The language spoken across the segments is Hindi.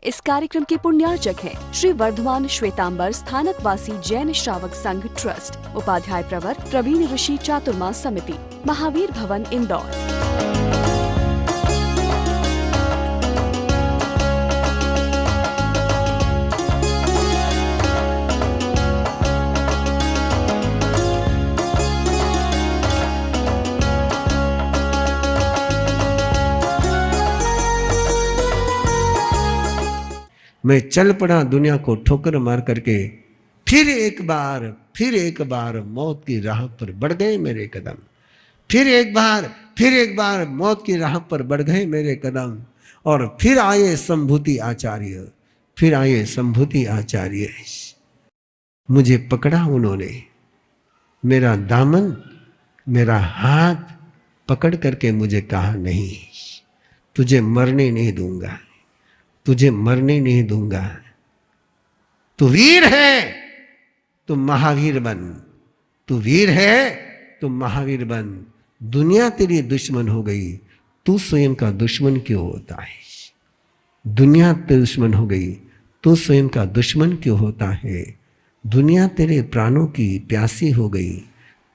इस कार्यक्रम के पुण्यार्चक हैं श्री वर्धमान श्वेतांबर स्थानकवासी जैन श्रावक संघ ट्रस्ट, उपाध्याय प्रवर प्रवीण ऋषि चातुर्मास समिति, महावीर भवन, इंदौर। मैं चल पड़ा दुनिया को ठोकर मार करके, फिर एक बार मौत की राह पर बढ़ गए मेरे कदम। फिर एक बार मौत की राह पर बढ़ गए मेरे कदम। और फिर आए संभूति आचार्य, मुझे पकड़ा उन्होंने, मेरा दामन, मेरा हाथ पकड़ करके मुझे कहा, नहीं, तुझे मरने नहीं दूंगा, तुझे मरने नहीं दूंगा। तू वीर है, तू महावीर बन। तू वीर है, तू महावीर बन। दुनिया तेरी दुश्मन हो गई, तू स्वयं का दुश्मन क्यों होता है? दुनिया तेरी दुश्मन हो गई, तू स्वयं का दुश्मन क्यों होता है? दुनिया तेरे प्राणों की प्यासी हो गई,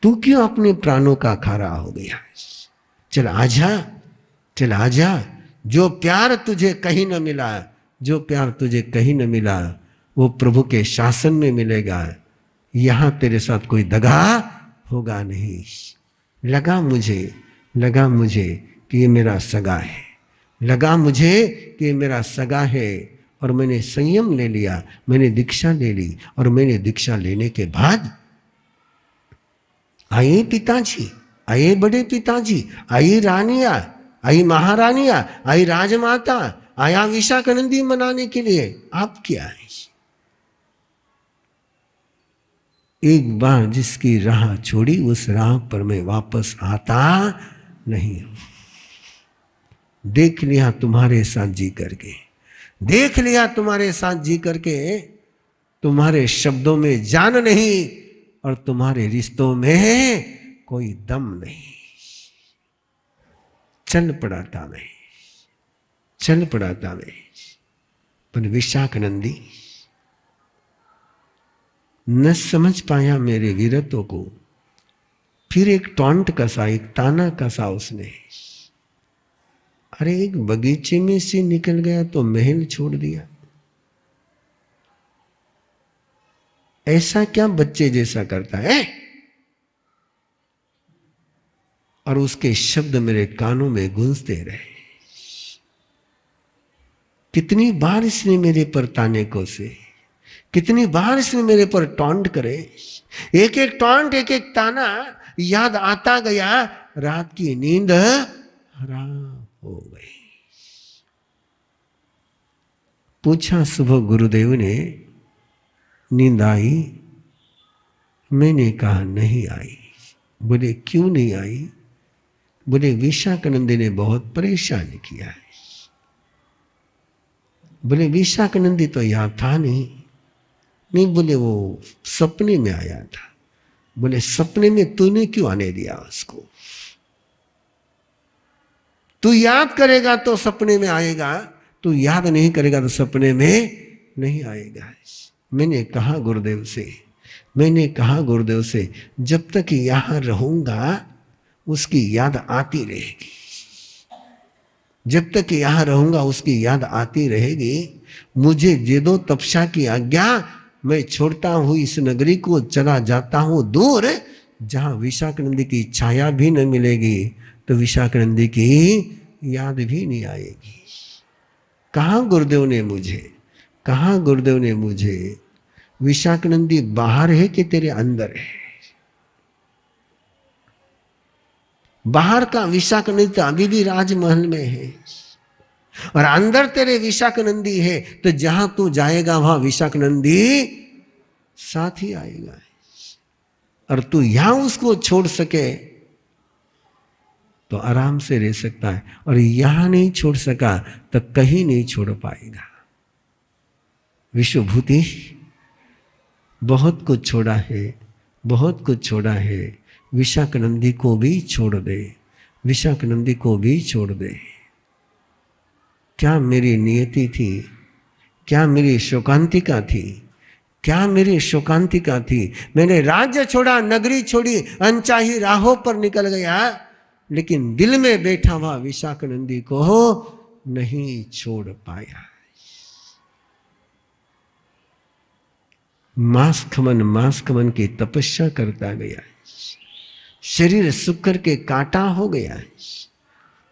तू क्यों अपने प्राणों का खारा हो गया? चल आजा, जो प्यार तुझे कहीं न मिला, जो प्यार तुझे कहीं न मिला, वो प्रभु के शासन में मिलेगा। यहां तेरे साथ कोई दगा होगा नहीं। लगा मुझे कि ये मेरा सगा है, लगा मुझे कि ये मेरा सगा है। और मैंने संयम ले लिया, मैंने दीक्षा ले ली। और मैंने दीक्षा लेने के बाद आए पिताजी, आए बड़े पिताजी, आई रानिया, आई महारानिया, आई राजमाता, आया विशाखानंदी मनाने के लिए। आप क्या है? एक बार जिसकी राह छोड़ी, उस राह पर मैं वापस आता नहीं हूं। देख लिया तुम्हारे साथ जी करके, देख लिया तुम्हारे साथ जी करके, तुम्हारे शब्दों में जान नहीं और तुम्हारे रिश्तों में कोई दम नहीं। चल पड़ा था मैं, पर विशाखानंदी न समझ पाया मेरे वीरत्व को। फिर एक टॉन्ट कसा, एक ताना कसा उसने। अरे एक बगीचे में से निकल गया तो महल छोड़ दिया। ऐसा क्या बच्चे जैसा करता है? और उसके शब्द मेरे कानों में गूंजते रहे। कितनी बार इसने मेरे पर ताने कोसे, कितनी बार इसने मेरे पर टॉन्ट करे। एक एक टॉन्ट, एक एक ताना याद आता गया। रात की नींद हराम हो गई। पूछा सुबह गुरुदेव ने, नींद आई? मैंने कहा नहीं आई। बोले क्यों नहीं आई? बोले विशाखानंदी ने बहुत परेशान किया है। बोले विशाखानंदी तो यहां था नहीं। बोले वो सपने में आया था। बोले सपने में तूने क्यों आने दिया उसको? तू याद करेगा तो सपने में आएगा, तू याद नहीं करेगा तो सपने में नहीं आएगा। मैंने कहा गुरुदेव से जब तक यहां रहूंगा उसकी याद आती रहेगी। जब तक यहां रहूंगा उसकी याद आती रहेगी। मुझे दे दो तपस्या की आज्ञा, मैं छोड़ता हूं इस नगरी को, चला जाता हूं दूर, जहां विशाखानंदी की छाया भी न मिलेगी तो विशाखानंदी की याद भी नहीं आएगी। कहा गुरुदेव ने मुझे विशाखानंदी बाहर है कि तेरे अंदर है? बाहर का विशाखानंदी तो अभी भी राजमहल में है, और अंदर तेरे विशाखानंदी है। तो जहां तू जाएगा वहां विशाखानंदी साथ ही आएगा। और तू यहां उसको छोड़ सके तो आराम से रह सकता है, और यहां नहीं छोड़ सका तो कहीं नहीं छोड़ पाएगा। विश्वभूति बहुत कुछ छोड़ा है। विशाखानंदी को भी छोड़ दे। क्या मेरी नियति थी क्या मेरी शोकांतिका थी, क्या मेरी शोकांतिका थी। मैंने राज्य छोड़ा, नगरी छोड़ी, अनचाही राहों पर निकल गया, लेकिन दिल में बैठा हुआ विशाखानंदी को नहीं छोड़ पाया। मांस खमन की तपस्या करता गया, शरीर सूख करके कांटा हो गया,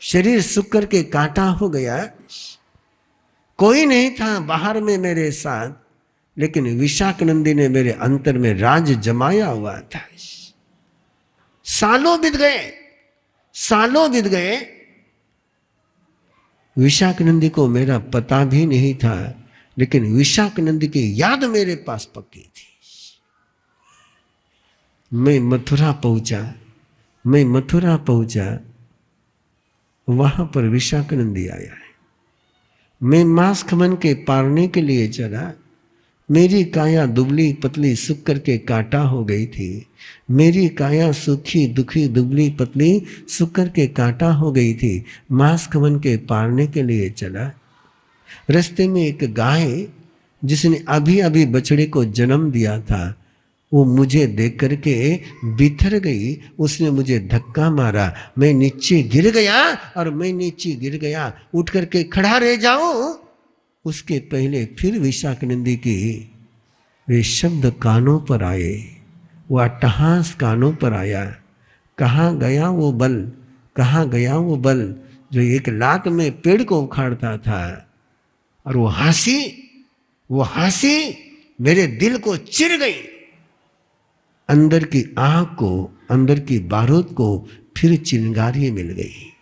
शरीर सूख करके कांटा हो गया। कोई नहीं था बाहर में मेरे साथ, लेकिन विशाखानंदी ने मेरे अंतर में राज जमाया हुआ था। सालों बीत गए, सालों बीत गए, विशाखानंदी को मेरा पता भी नहीं था, लेकिन विशाखानंदी की याद मेरे पास पक्की थी। मैं मथुरा पहुंचा, वहां पर विशाखानंदी आया है। मैं मांस खमन के पारने के लिए चला, मेरी काया दुबली पतली सूख करके कांटा हो गई थी। मेरी काया सूखी दुखी दुबली पतली सूख करके कांटा हो गई थी। मांस खमन के पारने के लिए चला, रास्ते में एक गाय जिसने अभी अभी बछड़े को जन्म दिया था, वो मुझे देख करके बिथर गई। उसने मुझे धक्का मारा, मैं नीचे गिर गया, उठ करके खड़ा रह जाऊं, उसके पहले फिर विशाखानंदी की वे शब्द कानों पर आए, वो अट्टहास कानों पर आया। कहाँ गया वो बल जो एक लात में पेड़ को उखाड़ता था। और वो हंसी मेरे दिल को चिर गई। अंदर की आग को, अंदर की बारूद को फिर चिंगारी मिल गई,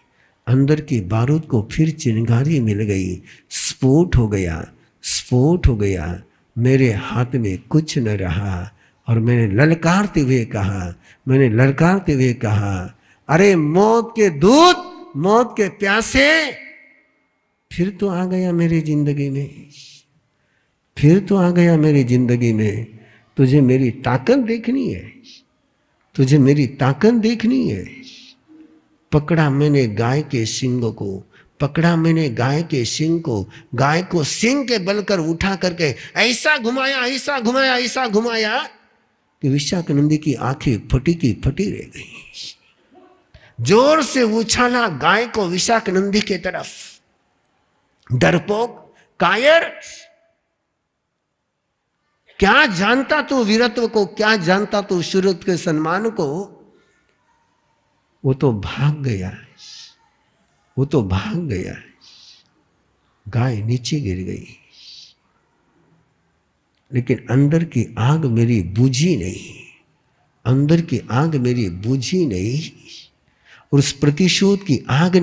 अंदर की बारूद को फिर चिंगारी मिल गई। स्फोट हो गया, मेरे हाथ में कुछ न रहा। और मैंने ललकारते हुए कहा, अरे मौत के दूत, मौत के प्यासे, फिर तो आ गया मेरी जिंदगी में, तुझे मेरी ताकत देखनी है। पकड़ा मैंने गाय के सिंग को, गाय को सिंग के बल कर उठा करके ऐसा घुमाया कि विशाखानंदी की आंखें फटी रह गई। जोर से उछाला गाय को विशाखानंदी के तरफ। डरपोक, कायर, क्या जानता तू वीरत्व को, क्या जानता तू शूरत्व के सम्मान को। वो तो भाग गया, गाय नीचे गिर गई, लेकिन अंदर की आग मेरी बुझी नहीं। और उस प्रतिशोध की आग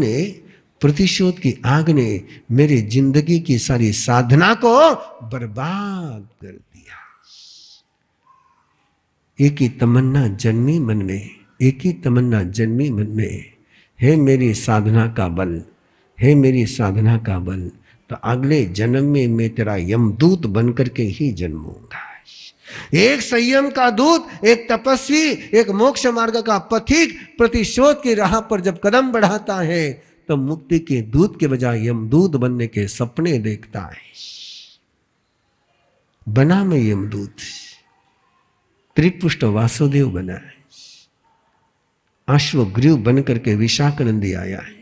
ने मेरी जिंदगी की सारी साधना को बर्बाद कर दिया। एक ही तमन्ना जन्मी मन में, हे मेरी साधना का बल, तो अगले जन्म में मैं तेरा यमदूत बनकर के ही जन्मूंगा। एक संयम का दूत, एक तपस्वी, एक मोक्ष मार्ग का पथिक प्रतिशोध की राह पर जब कदम बढ़ाता है, तो मुक्ति के दूत के बजाय यमदूत बनने के सपने देखता है। बना मैं यमदूत, त्रिपुष्ट वासुदेव बना है, अश्वग्रीव बन करके विशाखानंदी आया है।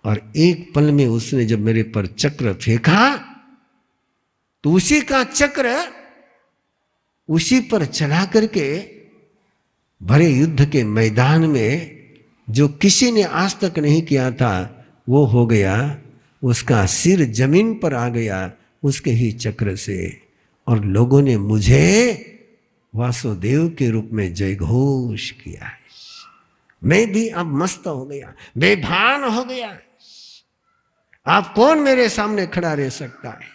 और एक पल में उसने जब मेरे पर चक्र फेंका, तो उसी का चक्र उसी पर चला करके भरे युद्ध के मैदान में जो किसी ने आज तक नहीं किया था वो हो गया। उसका सिर जमीन पर आ गया उसके ही चक्र से, और लोगों ने मुझे वासुदेव के रूप में जय घोष किया। मैं भी अब मस्त हो गया, बेभान हो गया। आप कौन मेरे सामने खड़ा रह सकता है?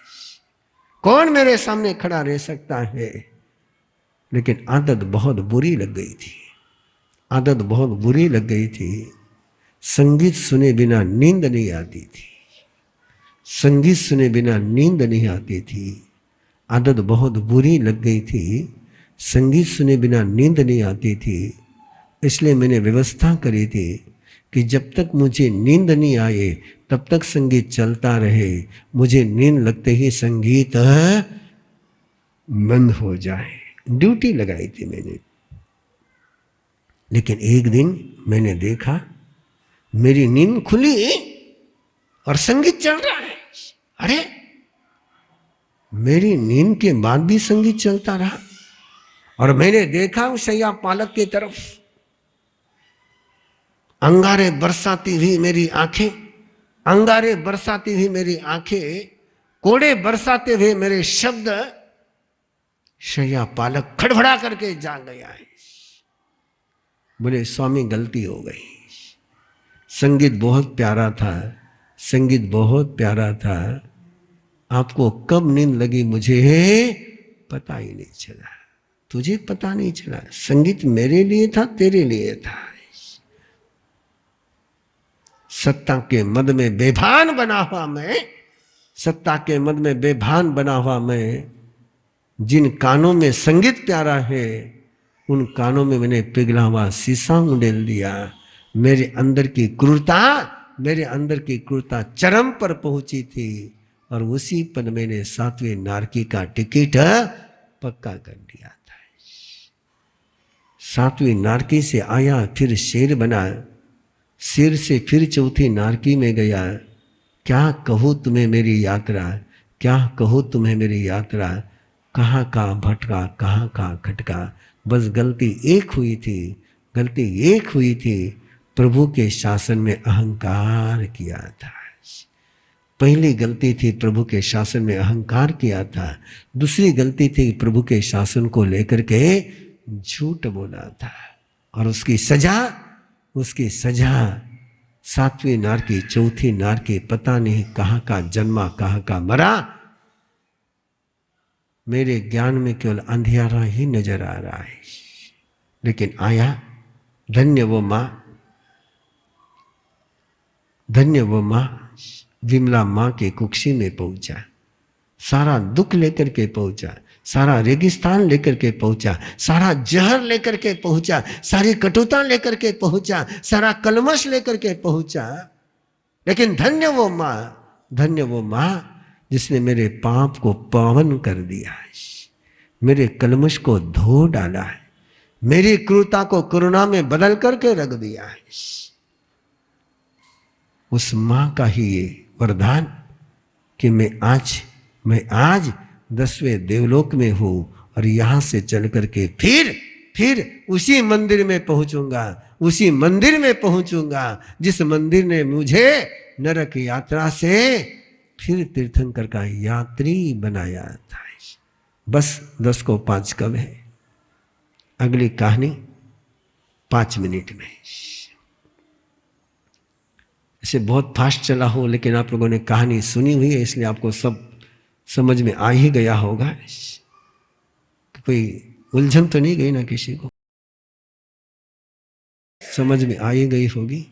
कौन मेरे सामने खड़ा रह सकता है? लेकिन आदत बहुत बुरी लग गई थी। संगीत सुने बिना नींद नहीं आती थी। आदत बहुत बुरी लग गई थी, संगीत सुने बिना नींद नहीं आती थी। इसलिए मैंने व्यवस्था करी थी कि जब तक मुझे नींद नहीं आए तब तक संगीत चलता रहे, मुझे नींद लगते ही संगीत बंद हो जाए। ड्यूटी लगाई थी मैंने। लेकिन एक दिन मैंने देखा मेरी नींद खुली और संगीत चल रहा है। अरे, मेरी नींद के बाद भी संगीत चलता रहा। और मैंने देखा उस शैया पालक की तरफ, अंगारे बरसाती हुई मेरी आंखें, अंगारे बरसाती हुई मेरी आंखें, कोड़े बरसाते हुए मेरे शब्द। शैया पालक खड़बड़ा करके जाग गया है। बोले स्वामी गलती हो गई, संगीत बहुत प्यारा था, संगीत बहुत प्यारा था, आपको कब नींद लगी मुझे पता ही नहीं चला, तुझे पता नहीं चला। संगीत मेरे लिए था, तेरे लिए था। सत्ता के मद में बेभान बना हुआ मैं, सत्ता के मद में बेभान बना हुआ मैं, जिन कानों में संगीत प्यारा है उन कानों में मैंने पिघला हुआ शीशा उंडेल दिया। मेरे अंदर की क्रूरता, मेरे अंदर की क्रूरता चरम पर पहुंची थी और उसी पर मैंने 7वें नारकी का टिकट पक्का कर दिया था। 7वीं नारकी से आया, फिर शेर बना, शेर से फिर चौथी नारकी में गया। क्या कहूँ तुम्हें मेरी यात्रा, क्या कहूँ तुम्हें मेरी यात्रा, कहाँ का भटका, कहाँ का खटका। बस गलती एक हुई थी, गलती एक हुई थी, प्रभु के शासन में अहंकार किया था। पहली गलती थी प्रभु के शासन में अहंकार किया था। दूसरी गलती थी प्रभु के शासन को लेकर के झूठ बोला था। और उसकी सजा, उसकी सजा 7वीं नारकी, चौथी नारकी, पता नहीं कहाँ का जन्मा, कहाँ का मरा। मेरे ज्ञान में केवल अंधियारा ही नजर आ रहा है। लेकिन आया, धन्य वो माँ, धन्य वो माँ, विमला माँ के कुक्षी में पहुंचा, सारा दुख लेकर के पहुंचा, सारा रेगिस्तान लेकर के पहुंचा, सारा जहर लेकर के पहुंचा, सारी कटुता लेकर के पहुंचा, सारा कलमश लेकर के पहुंचा। लेकिन धन्य वो माँ, धन्य वो माँ जिसने मेरे पाप को पावन कर दिया है, मेरे कलमश को धो डाला है, मेरी क्रूरता को करुणा में बदल करके रख दिया है। उस माँ का ही ये वरदान कि मैं आज 10वें देवलोक में हूं और यहां से चल करके फिर उसी मंदिर में पहुंचूंगा, उसी मंदिर में पहुंचूंगा जिस मंदिर ने मुझे नरक यात्रा से फिर तीर्थंकर का यात्री बनाया था। बस 10 को 5 कब है, अगली कहानी 5 मिनट में। ऐसे बहुत फास्ट चला हो, लेकिन आप लोगों ने कहानी सुनी हुई है इसलिए आपको सब समझ में आ ही गया होगा। कोई उलझन तो नहीं गई ना, किसी को समझ में आ ही गई होगी।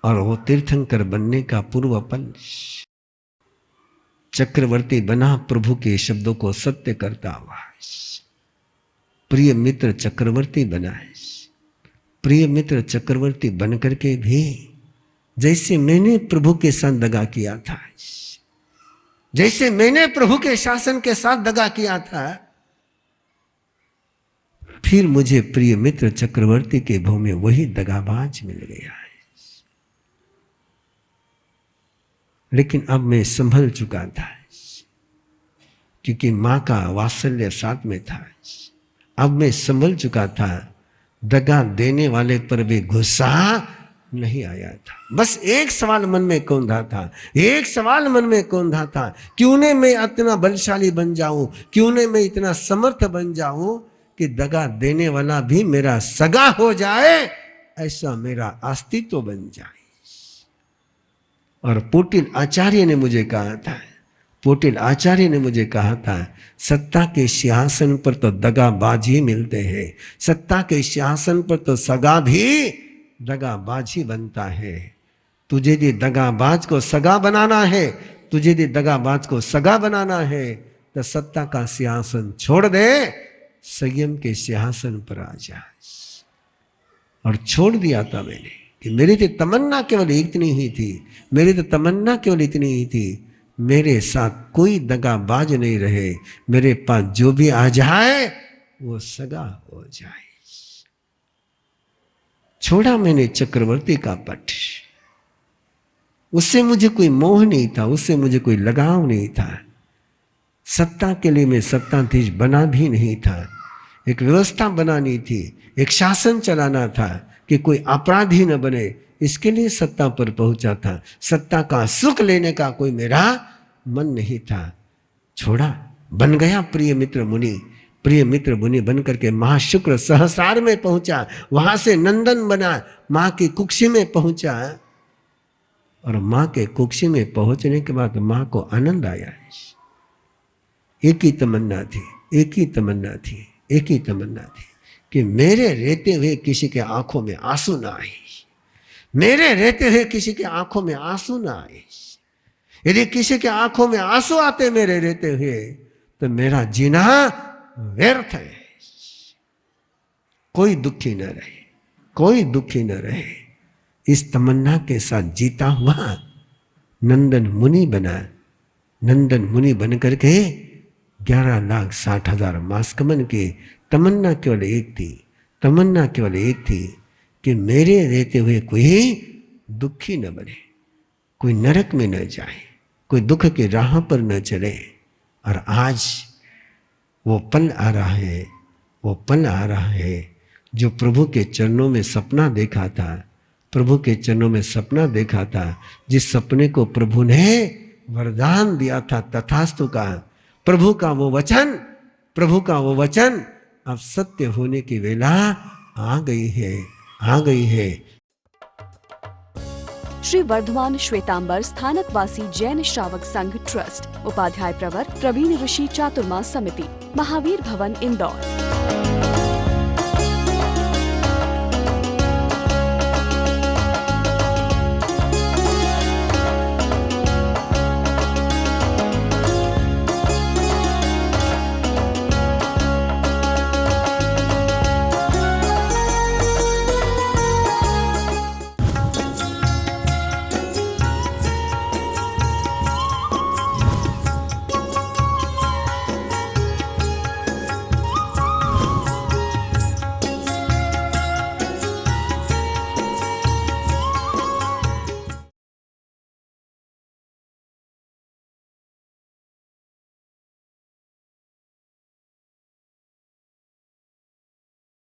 और वो तीर्थंकर बनने का पूर्वपन, चक्रवर्ती बना प्रभु के शब्दों को सत्य करता हुआ, प्रिय मित्र चक्रवर्ती बना है। प्रिय मित्र चक्रवर्ती बन करके भी जैसे मैंने प्रभु के साथ दगा किया था, जैसे मैंने प्रभु के शासन के साथ दगा किया था, फिर मुझे प्रिय मित्र चक्रवर्ती के भाव में वही दगाबाज मिल गया है। लेकिन अब मैं संभल चुका था क्योंकि मां का वात्सल्य साथ में था। अब मैं संभल चुका था, दगा देने वाले पर भी गुस्सा नहीं आया था। बस एक सवाल मन में कौंधा था, एक सवाल मन में कौंधा था, क्यों न मैं इतना बलशाली बन जाऊं, क्यों न मैं इतना समर्थ बन जाऊं कि दगा देने वाला भी मेरा सगा हो जाए, ऐसा मेरा अस्तित्व बन जाए। और पोटिल आचार्य ने मुझे कहा था, पोटिल आचार्य ने मुझे कहा था, सत्ता के सिंहासन पर तो दगाबाज ही मिलते हैं, सत्ता के सिंहासन पर तो सगा भी दगाबाज ही बनता है। तुझे यदि दगाबाज को सगा बनाना है, तुझे यदि दगाबाज को सगा बनाना है तो सत्ता का सिंहासन छोड़ दे, संयम के सिंहासन पर आ जा। और छोड़ दिया था मैंने कि मेरी तो तमन्ना केवल इतनी ही थी, मेरी तो तमन्ना केवल इतनी ही थी, मेरे साथ कोई दगाबाज नहीं रहे, मेरे पास जो भी आ जाए वो सगा हो जाए। छोड़ा मैंने चक्रवर्ती का पट, उससे मुझे कोई मोह नहीं था, उससे मुझे कोई लगाव नहीं था। सत्ता के लिए मैं सत्ताधीश बना भी नहीं था, एक व्यवस्था बनानी थी, एक शासन चलाना था कि कोई अपराधी न बने, इसके लिए सत्ता पर पहुंचा था। सत्ता का सुख लेने का कोई मेरा मन नहीं था। छोड़ा, बन गया प्रिय मित्र मुनि। प्रिय मित्र मुनि बन करके महाशुक्र सहस्रार में पहुंचा, वहां से नंदन बना, मां की कुक्षी में पहुंचा। और मां के कुक्षी में पहुंचने के बाद मां को आनंद आया। एक ही तमन्ना थी, एक ही तमन्ना थी, एक ही तमन्ना थी कि मेरे रहते हुए किसी के आंखों में आंसू ना आए, मेरे रहते हुए किसी के आंखों में आंसू ना आए। यदि किसी के आंखों में आंसू आते मेरे रहते हुए तो मेरा जीना व्यर्थ है। कोई दुखी न रहे, कोई दुखी न रहे। इस तमन्ना के साथ जीता हुआ नंदन मुनि बना। नंदन मुनि बन करके 11,60,000 मासकमन की तमन्ना केवल एक थी, तमन्ना केवल एक थी कि मेरे रहते हुए कोई दुखी न बने, कोई नरक में न जाए, कोई दुख की राह पर न चले। और आज वो पल आ रहा है, वो पल आ रहा है जो प्रभु के चरणों में सपना देखा था, प्रभु के चरणों में सपना देखा था, जिस सपने को प्रभु ने वरदान दिया था तथास्तु का। प्रभु का वो वचन, प्रभु का वो वचन अब सत्य होने की वेला आ गई है, आ गई है। श्री वर्धमान श्वेतांबर स्थानकवासी जैन श्रावक संघ ट्रस्ट, उपाध्याय प्रवर प्रवीण ऋषि चातुर्मा समिति, महावीर भवन इंदौर।